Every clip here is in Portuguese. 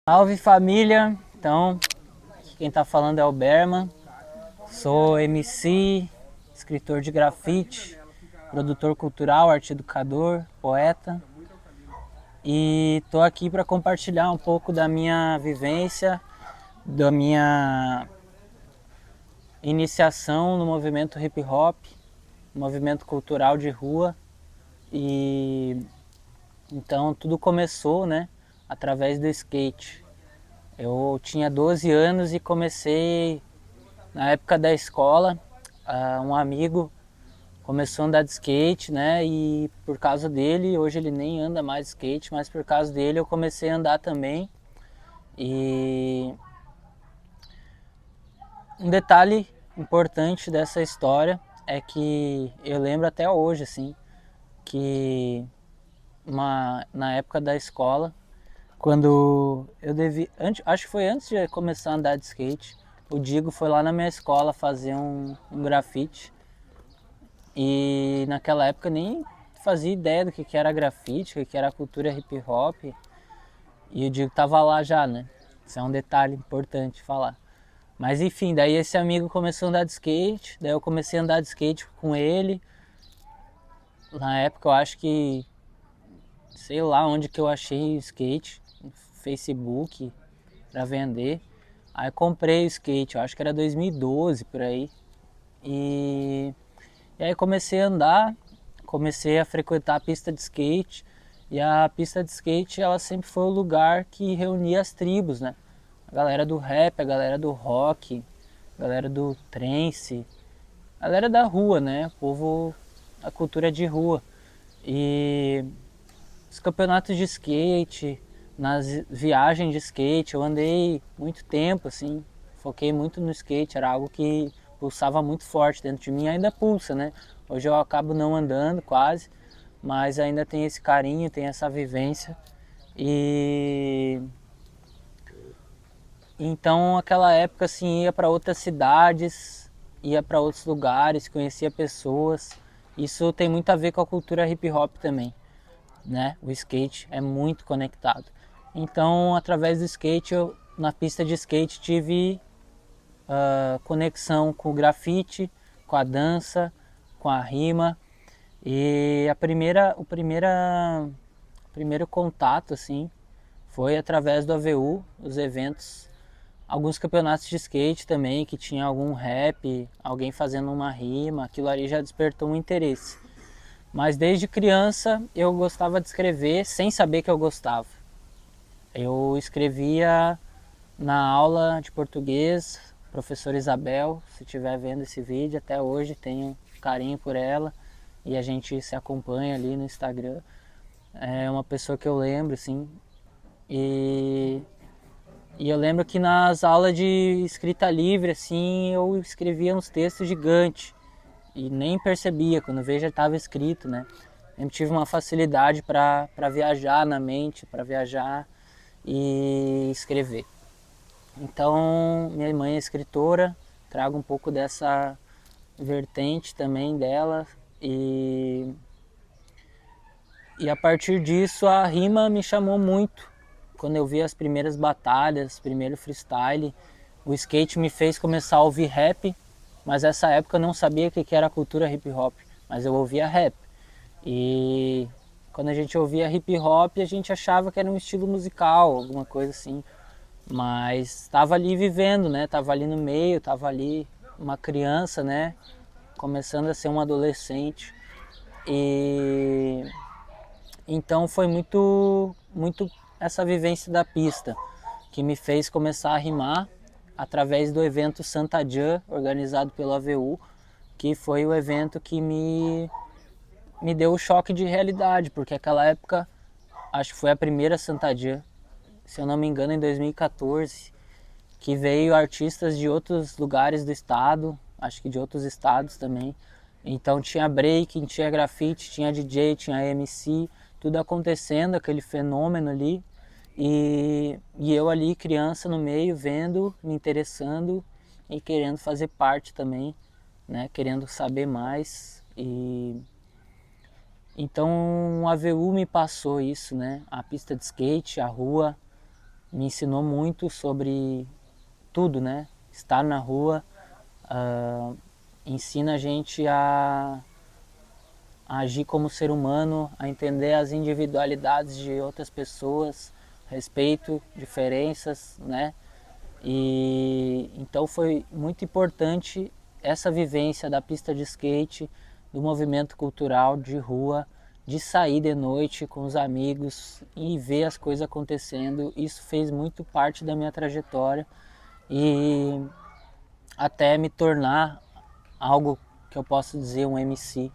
Salve família, então quem tá falando é o Berman, sou MC, escritor de grafite, produtor cultural, arte educador, poeta e tô aqui para compartilhar um pouco da minha vivência, da minha iniciação no movimento hip hop, movimento cultural de rua e então tudo começou, né, através do skate. Eu tinha 12 anos e comecei na época da escola. Um amigo começou a andar de skate, né? E por causa dele, hoje ele nem anda mais de skate, mas por causa dele eu comecei a andar também. E um detalhe importante dessa história é que eu lembro até hoje, assim, que na época da escola, quando eu acho que foi antes de começar a andar de skate, o Digo foi lá na minha escola fazer um grafite e naquela época nem fazia ideia do que era grafite, o que era cultura hip hop e o Digo tava lá já, né? Isso é um detalhe importante falar. Mas enfim, daí esse amigo começou a andar de skate, daí eu comecei a andar de skate com ele. Na época eu acho que, sei lá onde que eu achei skate, no Facebook, para vender. Aí comprei o skate, eu acho que era 2012 por aí. E, e aí comecei a andar, comecei a frequentar a pista de skate. E a pista de skate ela sempre foi o lugar que reunia as tribos, né? A galera do rap, a galera do rock, a galera do trance, a galera da rua, né? O povo, a cultura de rua. E os campeonatos de skate, nas viagens de skate, eu andei muito tempo, assim, foquei muito no skate, era algo que pulsava muito forte dentro de mim, ainda pulsa, né? Hoje eu acabo não andando quase, mas ainda tem esse carinho, tem essa vivência. E então aquela época assim ia para outras cidades, ia para outros lugares, conhecia pessoas. Isso tem muito a ver com a cultura hip hop também, né? O skate é muito conectado. Então, através do skate, eu na pista de skate tive conexão com o grafite, com a dança, com a rima e o primeiro contato assim foi através do AVU, os eventos, alguns campeonatos de skate também que tinha algum rap, alguém fazendo uma rima, aquilo ali já despertou um interesse. Mas desde criança eu gostava de escrever sem saber que eu gostava. Eu escrevia na aula de português, professora Isabel, se estiver vendo esse vídeo, até hoje tenho carinho por ela e a gente se acompanha ali no Instagram. É uma pessoa que eu lembro, assim, e, e eu lembro que nas aulas de escrita livre, assim, eu escrevia uns textos gigantes e nem percebia, quando vejo já estava escrito, né? Eu tive uma facilidade para viajar na mente, para viajar e escrever. Então, minha mãe é escritora, trago um pouco dessa vertente também dela e a partir disso a rima me chamou muito. Quando eu vi as primeiras batalhas, primeiro freestyle, o skate me fez começar a ouvir rap, mas nessa época eu não sabia o que era a cultura hip hop, mas eu ouvia rap. E quando a gente ouvia hip hop, a gente achava que era um estilo musical, alguma coisa assim. Mas estava ali vivendo, né? Tava ali no meio, tava ali uma criança, né? Começando a ser um adolescente. E então foi muito essa vivência da pista que me fez começar a rimar através do evento Santa Jam, organizado pelo AVU, que foi o evento que me deu o choque de realidade, porque aquela época acho que foi a primeira Santa Jam, se eu não me engano, em 2014, que veio artistas de outros lugares do estado, acho que de outros estados também. Então tinha breaking, tinha grafite, tinha DJ, tinha MC, tudo acontecendo, aquele fenômeno ali. E eu ali, criança no meio, vendo, me interessando e querendo fazer parte também, né? Querendo saber mais. E então a AVU me passou isso, né? A pista de skate, a rua, me ensinou muito sobre tudo, né? Estar na rua ensina a gente a agir como ser humano, a entender as individualidades de outras pessoas, respeito, diferenças, né? E então foi muito importante essa vivência da pista de skate, do movimento cultural de rua, de sair de noite com os amigos e ver as coisas acontecendo. Isso fez muito parte da minha trajetória e até me tornar algo que eu posso dizer um MC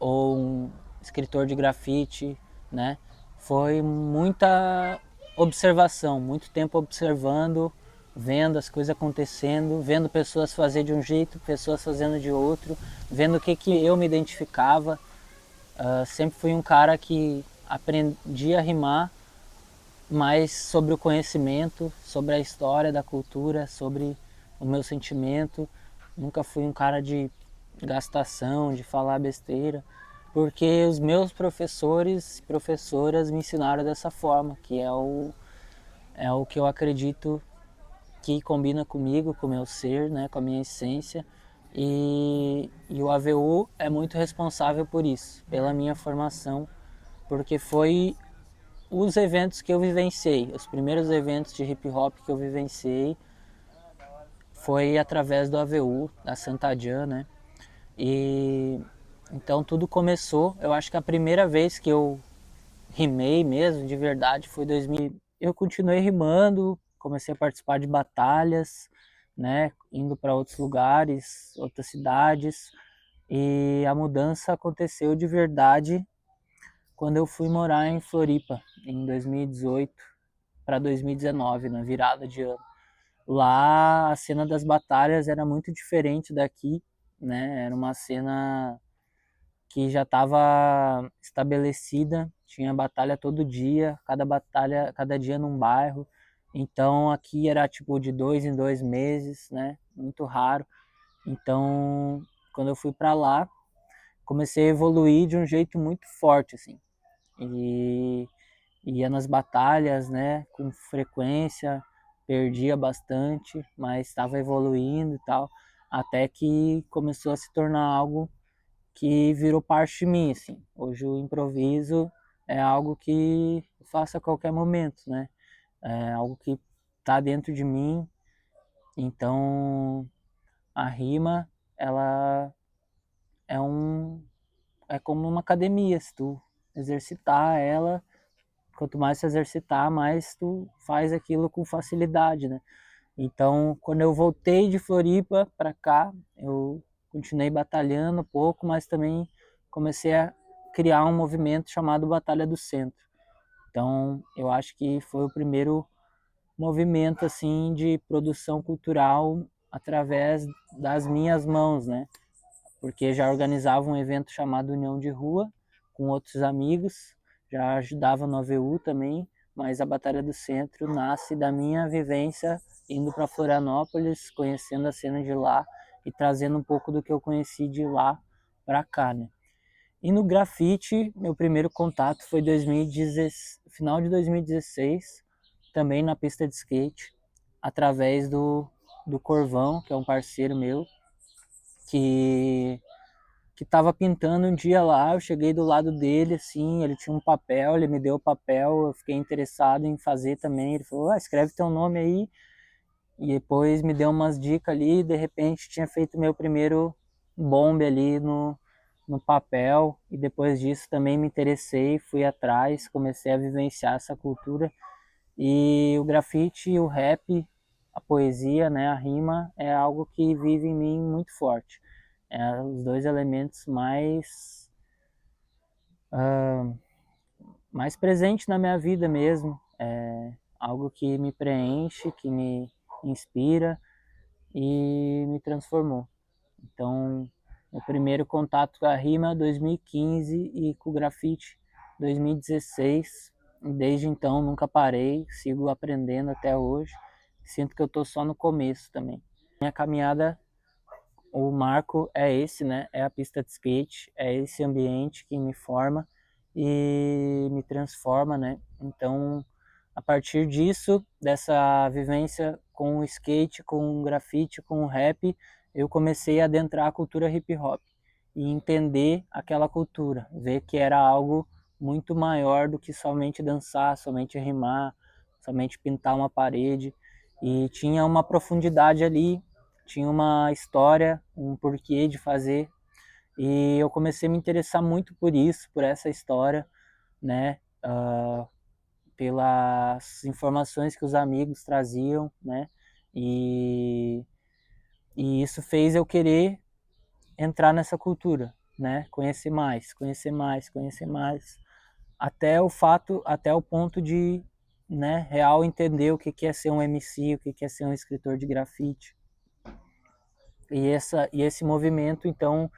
ou um escritor de grafite, né? Foi muita observação, muito tempo observando, vendo as coisas acontecendo, vendo pessoas fazer de um jeito, pessoas fazendo de outro, vendo o que eu me identificava. Sempre fui um cara que aprendia a rimar mais sobre o conhecimento, sobre a história da cultura, sobre o meu sentimento. Nunca fui um cara de gastação, de falar besteira, porque os meus professores e professoras me ensinaram dessa forma, que é o que eu acredito que combina comigo, com o meu ser, né, com a minha essência. E o AVU é muito responsável por isso, pela minha formação, porque foi os eventos que eu vivenciei, os primeiros eventos de hip hop que eu vivenciei foi através do AVU, da Santa Jan, né? E então tudo começou, eu acho que a primeira vez que eu rimei mesmo, de verdade, foi 2000. Eu continuei rimando, comecei a participar de batalhas, né, indo para outros lugares, outras cidades, e a mudança aconteceu de verdade quando eu fui morar em Floripa, em 2018 para 2019, na virada de ano. Lá a cena das batalhas era muito diferente daqui, né? Era uma cena que já estava estabelecida, tinha batalha todo dia, cada batalha, cada dia num bairro. Então aqui era tipo de 2 em 2 meses, né? Muito raro. Então quando eu fui para lá, comecei a evoluir de um jeito muito forte, assim. E ia nas batalhas, né, com frequência, perdia bastante, mas estava evoluindo e tal, até que começou a se tornar algo que virou parte de mim, assim. Hoje o improviso é algo que eu faço a qualquer momento, né? É algo que está dentro de mim. Então, a rima, ela é é como uma academia, se tu exercitar ela, quanto mais se exercitar, mais tu faz aquilo com facilidade, né? Então, quando eu voltei de Floripa para cá, eu continuei batalhando um pouco, mas também comecei a criar um movimento chamado Batalha do Centro. Então, eu acho que foi o primeiro movimento assim de produção cultural através das minhas mãos, né? Porque já organizava um evento chamado União de Rua com outros amigos, já ajudava no AVU também, mas a Batalha do Centro nasce da minha vivência indo para Florianópolis, conhecendo a cena de lá e trazendo um pouco do que eu conheci de lá para cá, né? E no grafite, meu primeiro contato foi 2016, final de 2016, também na pista de skate, através do Corvão, que é um parceiro meu, que estava pintando um dia lá, eu cheguei do lado dele, assim, ele tinha um papel, ele me deu o papel, eu fiquei interessado em fazer também, ele falou, escreve teu nome aí, e depois me deu umas dicas ali, e de repente tinha feito meu primeiro bombe ali no papel, e depois disso também me interessei, fui atrás, comecei a vivenciar essa cultura, e o grafite, o rap, a poesia, né, a rima, é algo que vive em mim muito forte. É os dois elementos mais presentes na minha vida mesmo. É algo que me preenche, que me inspira e me transformou. Então, o primeiro contato com a rima 2015 e com o grafite 2016. Desde então nunca parei, sigo aprendendo até hoje. Sinto que eu estou só no começo também. Minha caminhada, o marco é esse, né? É a pista de skate, é esse ambiente que me forma e me transforma, né? Então, a partir disso, dessa vivência com o skate, com o grafite, com o rap, eu comecei a adentrar a cultura hip hop e entender aquela cultura, ver que era algo muito maior do que somente dançar, somente rimar, somente pintar uma parede, e tinha uma profundidade ali, tinha uma história, um porquê de fazer, e eu comecei a me interessar muito por isso, por essa história, né? Pelas informações que os amigos traziam, né? E, e isso fez eu querer entrar nessa cultura, né? Conhecer mais, conhecer mais, conhecer mais, até o fato, até o ponto de, né, real entender o que é ser um MC, o que é ser um escritor de grafite. E esse movimento, então,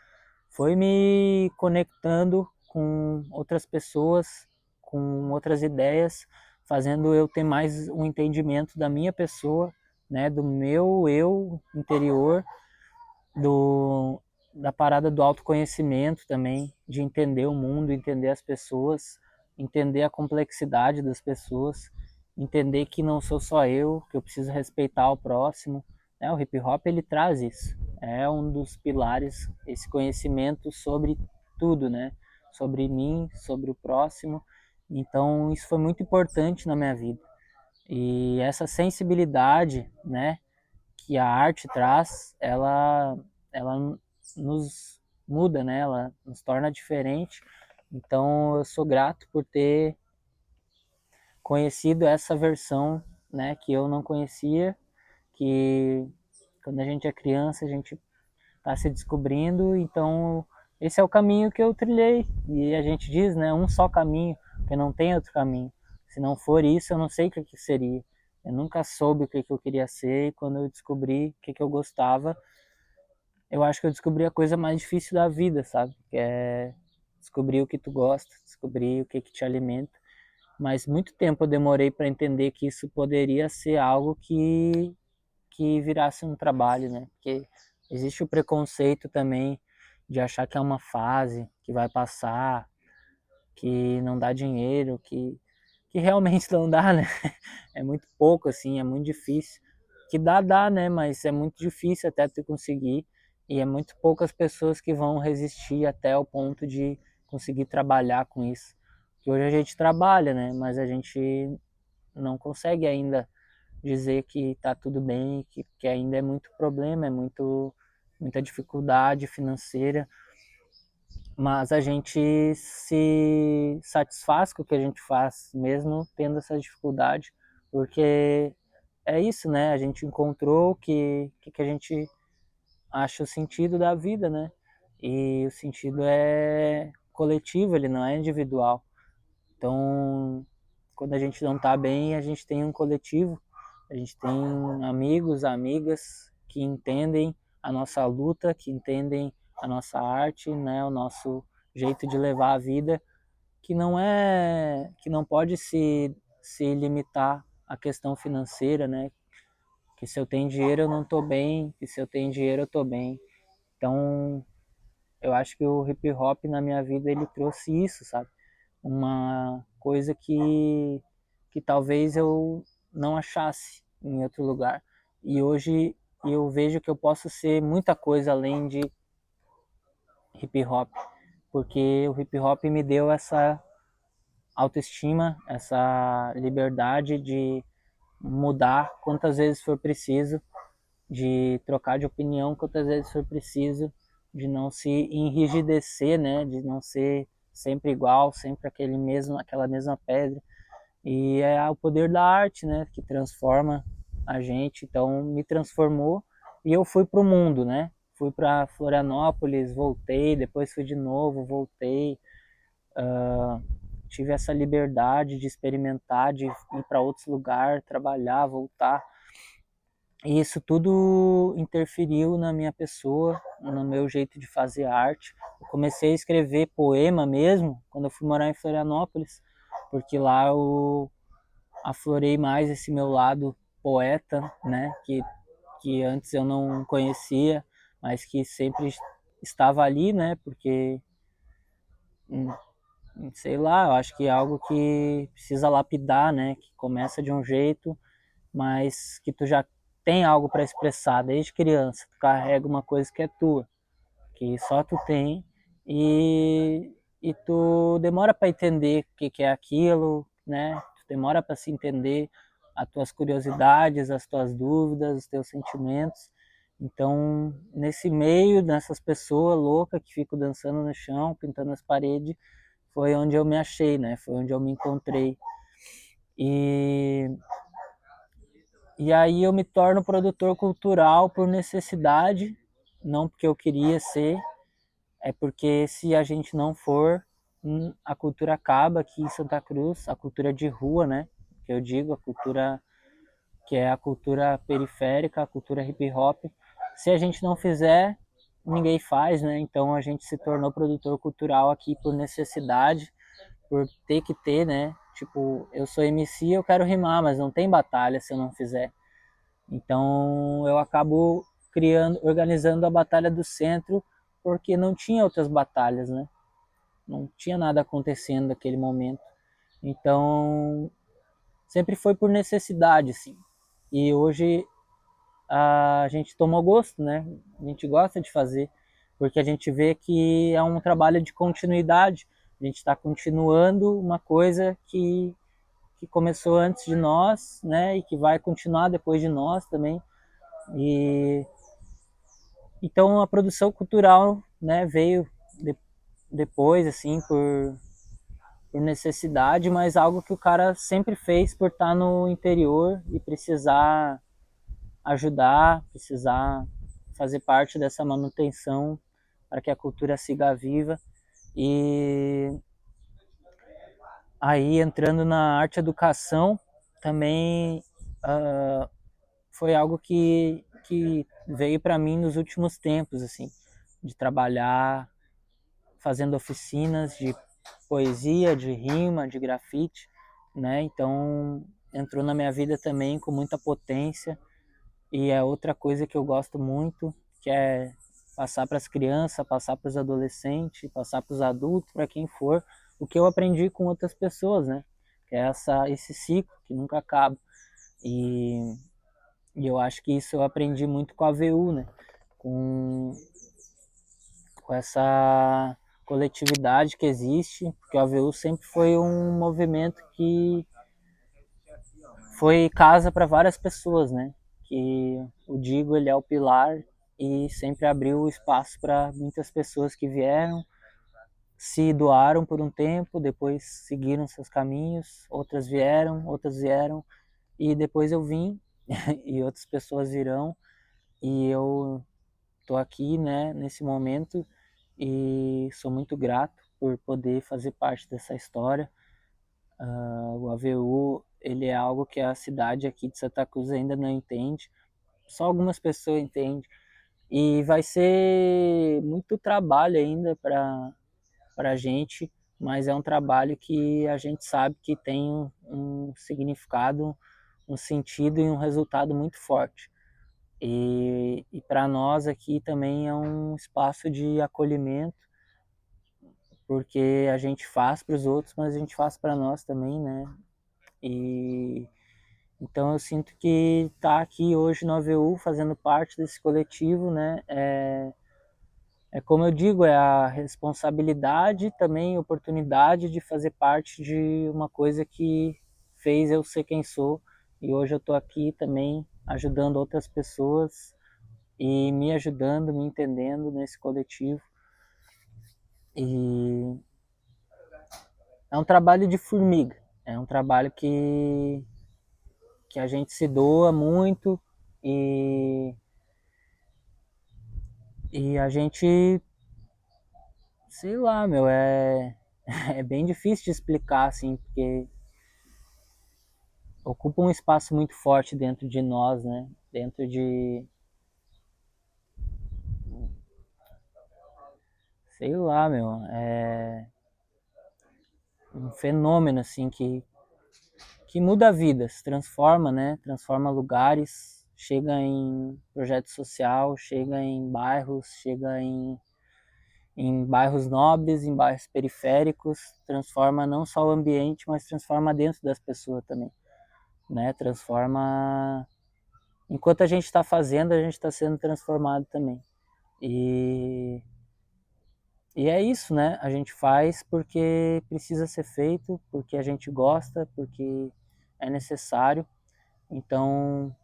foi me conectando com outras pessoas, com outras ideias, fazendo eu ter mais um entendimento da minha pessoa, né, do meu eu interior, do da parada do autoconhecimento também, de entender o mundo, entender as pessoas, entender a complexidade das pessoas, entender que não sou só eu, que eu preciso respeitar o próximo, né? O hip hop ele traz isso, é um dos pilares, esse conhecimento sobre tudo, né? Sobre mim, sobre o próximo. Então isso foi muito importante na minha vida. E essa sensibilidade, né, que a arte traz, ela nos muda, né? Ela nos torna diferente. Então eu sou grato por ter conhecido essa versão, né, que eu não conhecia, que quando a gente é criança a gente está se descobrindo, então esse é o caminho que eu trilhei. E a gente diz, né, um só caminho, porque não tem outro caminho. Se não for isso, eu não sei o que seria. Eu nunca soube o que eu queria ser, e quando eu descobri o que eu gostava, eu acho que eu descobri a coisa mais difícil da vida, sabe? Que é descobrir o que tu gosta, descobrir o que te alimenta. Mas muito tempo eu demorei para entender que isso poderia ser algo que virasse um trabalho, né? Porque existe o preconceito também de achar que é uma fase, que vai passar, que não dá dinheiro, que realmente não dá, né? É muito pouco, assim, é muito difícil. Que dá, né? Mas é muito difícil até tu conseguir. E é muito poucas pessoas que vão resistir até o ponto de conseguir trabalhar com isso. Que hoje a gente trabalha, né? Mas a gente não consegue ainda dizer que está tudo bem, que ainda é muito problema, é muita dificuldade financeira, mas a gente se satisfaz com o que a gente faz, mesmo tendo essa dificuldade, porque é isso, né? A gente encontrou que a gente acha o sentido da vida, né? E o sentido é coletivo, ele não é individual. Então, quando a gente não está bem, a gente tem um coletivo, a gente tem amigos, amigas que entendem a nossa luta, que entendem a nossa arte, né, o nosso jeito de levar a vida, que não pode se limitar à questão financeira, né? Que se eu tenho dinheiro eu não estou bem, que se eu tenho dinheiro eu estou bem. Então, eu acho que o hip hop na minha vida ele trouxe isso, sabe? Uma coisa que talvez eu não achasse em outro lugar. E hoje eu vejo que eu posso ser muita coisa além de hip hop, porque o hip hop me deu essa autoestima, essa liberdade de mudar quantas vezes for preciso, de trocar de opinião quantas vezes for preciso, de não se enrijecer, né, de não ser sempre igual, sempre aquela mesma pedra. E é o poder da arte, né, que transforma a gente. Então me transformou e eu fui pro mundo, né? Fui para Florianópolis, voltei, depois fui de novo, voltei. Tive essa liberdade de experimentar, de ir para outros lugares, trabalhar, voltar. E isso tudo interferiu na minha pessoa, no meu jeito de fazer arte. Eu comecei a escrever poema mesmo quando eu fui morar em Florianópolis, porque lá eu aflorei mais esse meu lado poeta, né, que antes eu não conhecia, mas que sempre estava ali, né, porque sei lá, eu acho que é algo que precisa lapidar, né? Que começa de um jeito, mas que tu já tem algo para expressar desde criança. Tu carrega uma coisa que é tua, que só tu tem, e tu demora para entender o que é aquilo, né? Tu demora para se entender as tuas curiosidades, as tuas dúvidas, os teus sentimentos. Então, nesse meio dessas pessoas loucas que ficam dançando no chão, pintando as paredes, foi onde eu me achei, né? Foi onde eu me encontrei. E, e aí eu me torno produtor cultural por necessidade, não porque eu queria ser, é porque se a gente não for, a cultura acaba aqui em Santa Cruz, a cultura de rua, né? Que eu digo, a cultura que é a cultura periférica, a cultura hip hop. Se a gente não fizer, ninguém faz, né? Então a gente se tornou produtor cultural aqui por necessidade, por ter que ter, né? Tipo, eu sou MC, eu quero rimar, mas não tem batalha se eu não fizer. Então eu acabo criando, organizando a Batalha do Centro, porque não tinha outras batalhas, né? Não tinha nada acontecendo naquele momento. Então sempre foi por necessidade, sim. E hoje a gente tomou gosto, né? A gente gosta de fazer, porque a gente vê que é um trabalho de continuidade. A gente está continuando uma coisa que começou antes de nós, né? E que vai continuar depois de nós também. E então a produção cultural, né, veio de, depois, assim, por necessidade, mas algo que o cara sempre fez por estar no interior e precisar ajudar, precisar fazer parte dessa manutenção para que a cultura siga viva. E aí, entrando na arte educação, também foi algo que veio para mim nos últimos tempos, assim, de trabalhar fazendo oficinas de poesia, de rima, de grafite, né? Então entrou na minha vida também com muita potência, e é outra coisa que eu gosto muito, que é passar para as crianças, passar para os adolescentes, passar para os adultos, para quem for, o que eu aprendi com outras pessoas, né? Que é esse ciclo que nunca acaba. E, e eu acho que isso eu aprendi muito com a VU, né? Com, com essa coletividade que existe, porque a AVU sempre foi um movimento que foi casa para várias pessoas, né? Que o Digo ele é o pilar e sempre abriu espaço para muitas pessoas que vieram, se doaram por um tempo, depois seguiram seus caminhos, outras vieram e depois eu vim e outras pessoas virão e eu tô aqui, né, nesse momento e sou muito grato por poder fazer parte dessa história. O AVU ele é algo que a cidade aqui de Santa Cruz ainda não entende, só algumas pessoas entendem, e vai ser muito trabalho ainda para a gente, mas é um trabalho que a gente sabe que tem um significado, um sentido e um resultado muito forte. E para nós aqui também é um espaço de acolhimento, porque a gente faz para os outros, mas a gente faz para nós também, né? E então eu sinto que estar aqui hoje no AVU, fazendo parte desse coletivo, né, é como eu digo, é a responsabilidade também, a oportunidade de fazer parte de uma coisa que fez eu ser quem sou. E hoje eu estou aqui também ajudando outras pessoas e me ajudando, me entendendo nesse coletivo. E é um trabalho de formiga, é um trabalho que a gente se doa muito e, e a gente, sei lá, meu, é bem difícil de explicar, assim, porque ocupa um espaço muito forte dentro de nós, né? Dentro de, sei lá, meu, é um fenômeno, assim, que muda vidas, transforma, né? Transforma lugares, chega em projeto social, chega em bairros, chega em bairros nobres, em bairros periféricos, transforma não só o ambiente, mas transforma dentro das pessoas também, né? Transforma... Enquanto a gente está fazendo, a gente está sendo transformado também. E é isso, né? A gente faz porque precisa ser feito, porque a gente gosta, porque é necessário. Então,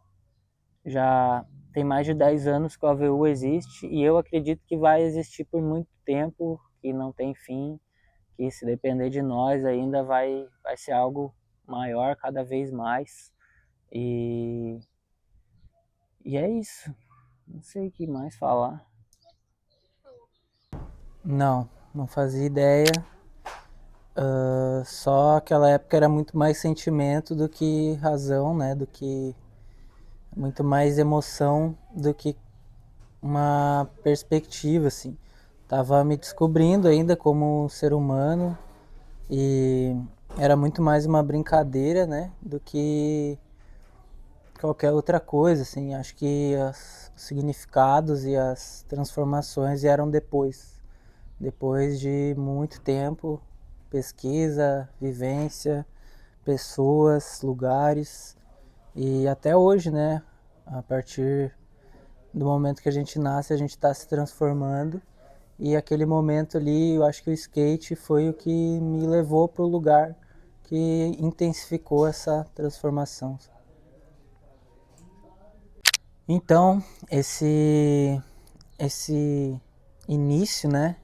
já tem mais de 10 anos que o AVU existe e eu acredito que vai existir por muito tempo, que não tem fim, que se depender de nós ainda vai ser algo maior cada vez mais. E, e é isso. Não sei o que mais falar. Não, não fazia ideia. Só aquela época era muito mais sentimento do que razão, né? Do que muito mais emoção do que uma perspectiva, assim. Tava me descobrindo ainda como ser humano e era muito mais uma brincadeira, né? Do que qualquer outra coisa, assim. Acho que os significados e as transformações vieram depois de muito tempo, pesquisa, vivência, pessoas, lugares e até hoje, né? A partir do momento que a gente nasce, a gente está se transformando e aquele momento ali, eu acho que o skate foi o que me levou para o lugar que intensificou essa transformação. Então, esse início, né,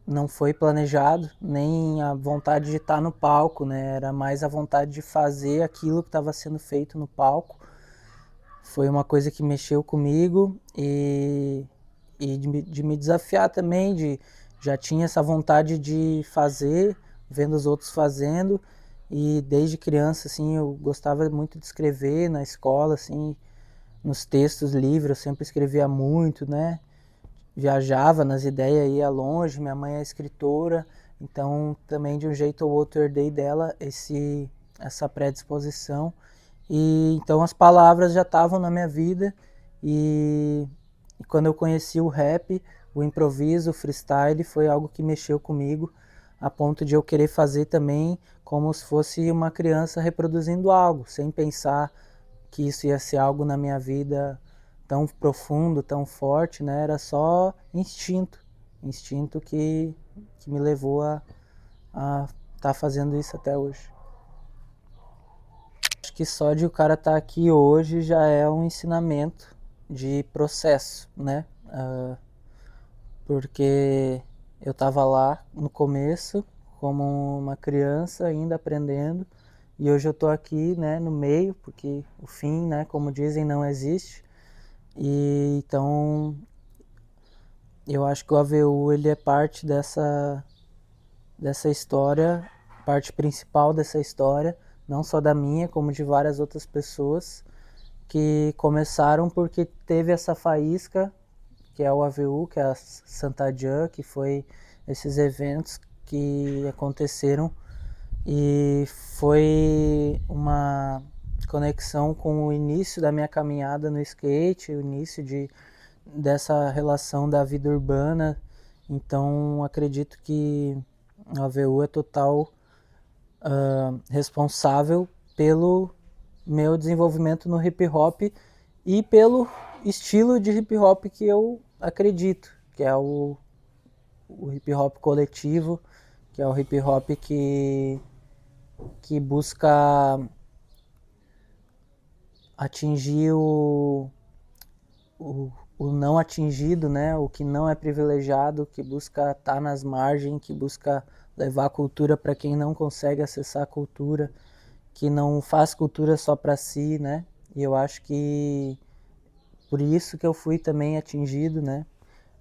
não foi planejado, nem a vontade de estar no palco, né, era mais a vontade de fazer aquilo que estava sendo feito no palco. Foi uma coisa que mexeu comigo e de me desafiar também, já tinha essa vontade de fazer, vendo os outros fazendo, e desde criança, assim, eu gostava muito de escrever na escola, assim, nos textos livres, eu sempre escrevia muito, né? Viajava nas ideias, ia longe, minha mãe é escritora, então também de um jeito ou outro herdei dela essa predisposição. E então as palavras já estavam na minha vida e quando eu conheci o rap, o improviso, o freestyle foi algo que mexeu comigo a ponto de eu querer fazer também como se fosse uma criança reproduzindo algo, sem pensar que isso ia ser algo na minha vida tão profundo, tão forte, né? Era só instinto que me levou a estar fazendo isso até hoje. Acho que só de o cara estar aqui hoje já é um ensinamento de processo, né? Porque eu estava lá no começo como uma criança ainda aprendendo e hoje eu estou aqui, né, no meio, porque o fim, né, como dizem, não existe. E então eu acho que o AVU ele é parte dessa história, parte principal dessa história, não só da minha, como de várias outras pessoas que começaram porque teve essa faísca, que é o AVU, que é a Santa Jan, que foi esses eventos que aconteceram e foi uma conexão com o início da minha caminhada no skate, o início dessa relação da vida urbana. Então acredito que a AVU é total responsável pelo meu desenvolvimento no hip hop e pelo estilo de hip hop que eu acredito, que é o hip hop coletivo, que é o hip hop que busca atingir o não atingido, né? O que não é privilegiado, que busca estar nas margens, que busca levar a cultura para quem não consegue acessar a cultura, que não faz cultura só para si, né? E eu acho que por isso que eu fui também atingido, né?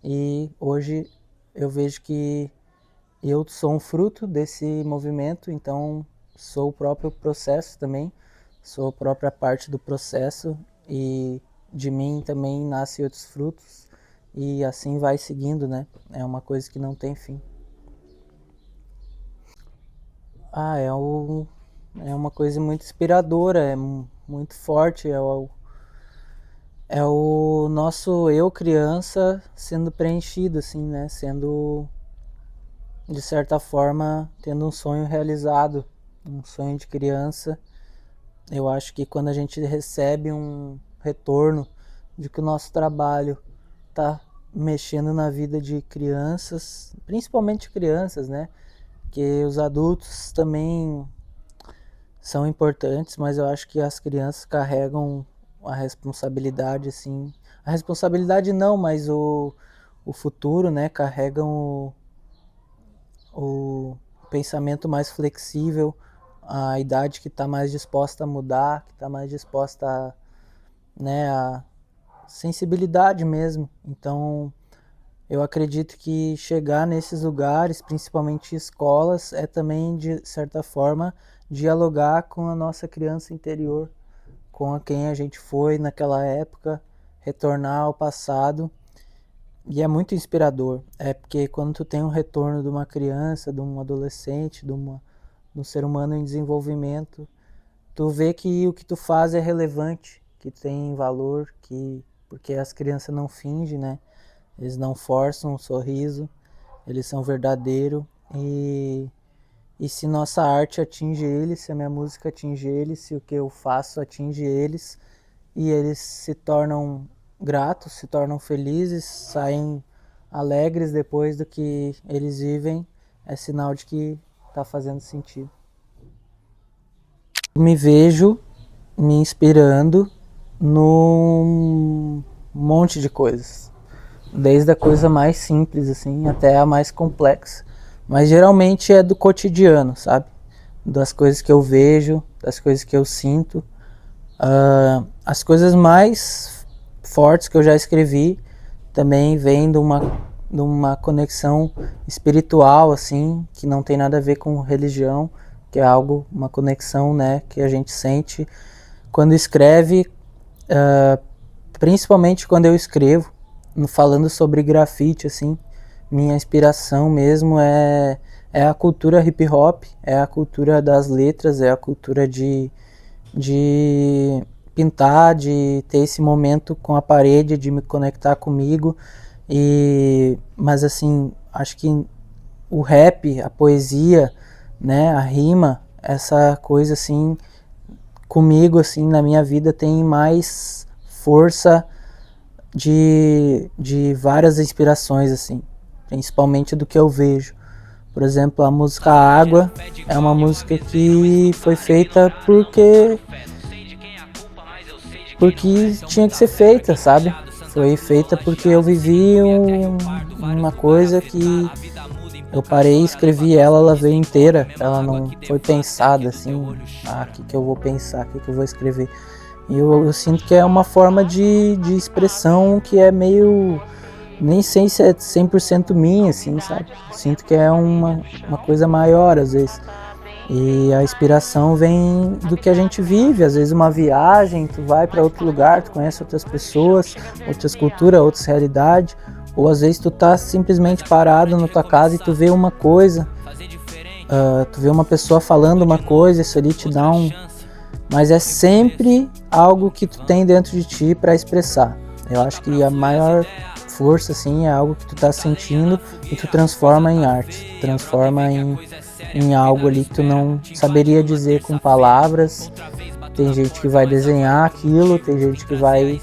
E hoje eu vejo que eu sou um fruto desse movimento, então sou o próprio processo também, sou a própria parte do processo e de mim também nascem outros frutos e assim vai seguindo, né? É uma coisa que não tem fim. Ah, é uma coisa muito inspiradora, muito forte, é o nosso eu criança sendo preenchido, assim, né? Sendo de certa forma, tendo um sonho realizado, um sonho de criança. Eu acho que quando a gente recebe um retorno de que o nosso trabalho está mexendo na vida de crianças, principalmente crianças, né? Que os adultos também são importantes, mas eu acho que as crianças carregam a responsabilidade, assim. A responsabilidade não, mas o futuro, né? Carregam o pensamento mais flexível, a idade que está mais disposta a mudar, que está mais disposta a, né, a sensibilidade mesmo. Então, eu acredito que chegar nesses lugares, principalmente escolas, é também, de certa forma, dialogar com a nossa criança interior, com quem a gente foi naquela época, retornar ao passado. E é muito inspirador. É porque quando tu tem um retorno de uma criança, de um adolescente, de um ser humano em desenvolvimento, tu vê que o que tu faz é relevante, que tem valor, porque as crianças não fingem, né? Eles não forçam um sorriso, eles são verdadeiros e se nossa arte atinge eles, se a minha música atinge eles, se o que eu faço atinge eles e eles se tornam gratos, se tornam felizes, saem alegres depois do que eles vivem, é sinal de que está fazendo sentido. Me vejo me inspirando num monte de coisas, desde a coisa mais simples assim até a mais complexa, mas geralmente é do cotidiano, sabe? Das coisas que eu vejo, das coisas que eu sinto. As coisas mais fortes que eu já escrevi também vêm de uma conexão espiritual, assim, que não tem nada a ver com religião, que é algo, uma conexão, né, que a gente sente quando escreve, principalmente quando eu escrevo, falando sobre grafite, assim, minha inspiração mesmo é a cultura hip hop, é a cultura das letras, é a cultura de pintar, de ter esse momento com a parede, de me conectar comigo. Mas assim, acho que o rap, a poesia, né, a rima, essa coisa assim, comigo assim na minha vida tem mais força de várias inspirações assim, principalmente do que eu vejo. Por exemplo, a música Água é uma música que foi feita porque tinha que ser feita, sabe? Foi feita porque eu vivi uma coisa que eu parei e escrevi ela veio inteira. Ela não foi pensada assim, o que eu vou pensar, o que eu vou escrever. E eu sinto que é uma forma de expressão que é meio... nem sei se é 100% minha, assim, sabe? Sinto que é uma coisa maior, às vezes. E a inspiração vem do que a gente vive. Às vezes uma viagem, tu vai para outro lugar, tu conhece outras pessoas, outras culturas, outras realidades. Ou às vezes tu tá simplesmente parado na tua casa e tu vê uma coisa, tu vê uma pessoa falando uma coisa, isso ali te dá um... Mas é sempre algo que tu tem dentro de ti para expressar. Eu acho que a maior força, assim, é algo que tu tá sentindo e tu transforma em arte, transforma em algo ali que tu não saberia dizer com palavras. Tem gente que vai desenhar aquilo, tem gente que vai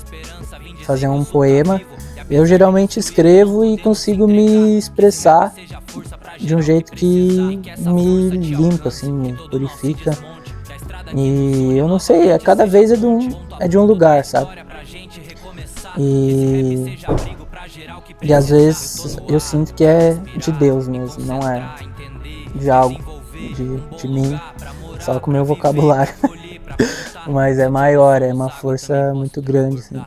fazer um poema. Eu geralmente escrevo e consigo me expressar de um jeito que me limpa, assim, me purifica. E eu não sei, cada vez é de um lugar, sabe? E às vezes eu sinto que é de Deus mesmo, não é de algo, de mim, só com o meu vocabulário. Mas é maior, é uma força muito grande, assim.